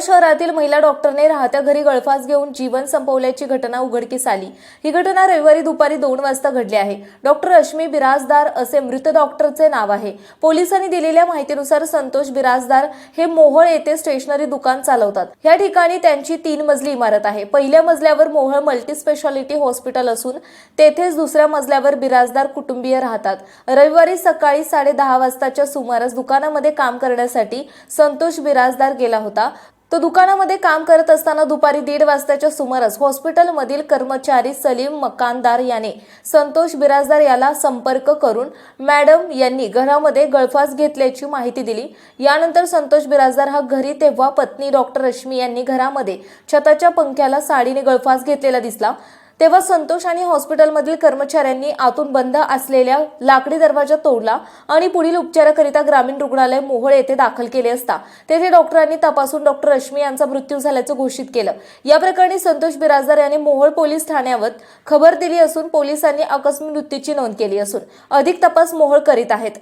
शहरातील महिला डॉक्टरने राहत्या घरी गळफास घेऊन जीवन संपवल्याची घटना उघडकीस आली। ही घटना रविवारी दुपारी 2 वाजता घडली आहे। डॉक्टर रश्मी बिराजदार असे मृत डॉक्टरचे नाव आहे। पोलिसांनी दिलेल्या माहितीनुसार संतोष बिराजदार हे मोहोळ येथे स्टेशनरी दुकान चालवतात। या ठिकाणी त्यांची 3 मजली इमारत आहे। पहिल्या मजल्यावर मोहोळ मल्टी स्पेशालिटी हॉस्पिटल असून तेथेच दुसऱ्या मजल्यावर बिराजदार कुटुंबीय राहतात। रविवारी सकाळी 10:30 वाजताच्या सुमारास दुकानामध्ये काम करण्यासाठी संतोष बिराजदार गेला होता। तो दुकानामध्ये काम करत असताना दुपारी 1:30 वाजताच्या सुमारास हॉस्पिटलमधील कर्मचारी सलीम मकानदार याने संतोष बिराजदार याला संपर्क करून मॅडम यांनी घरामध्ये गळफास घेतल्याची माहिती दिली। यानंतर संतोष बिराजदार हा घरी तेव्हा पत्नी डॉक्टर रश्मी यांनी घरामध्ये छताच्या पंख्याला साडीने गळफास घेतलेला दिसला। तेव्हा संतोष आणि हॉस्पिटलमधील कर्मचाऱ्यांनी आतून बंद असलेल्या लाकडी दरवाजा तोडला आणि पुढील उपचाराकरिता ग्रामीण रुग्णालय मोहोळ येथे दाखल केले असता तेथे डॉक्टरांनी तपासून डॉक्टर रश्मी यांचा मृत्यू झाल्याचं घोषित केलं। या प्रकरणी संतोष बिराजदार यांनी मोहोळ पोलीस ठाण्यावर खबर दिली असून पोलिसांनी आकस्मिक मृत्यूची नोंद केली असून अधिक तपास मोहोळ करीत आहेत।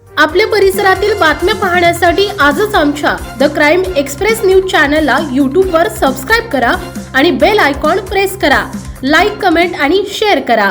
आपल्या परिसरातील बातम्या पाहण्यासाठी आजच आमच्या द क्राइम एक्सप्रेस न्यूज चॅनलला YouTube वर सबस्क्राइब करा आणि बेल आयकॉन प्रेस करा। लाईक, कमेंट आणि शेअर करा।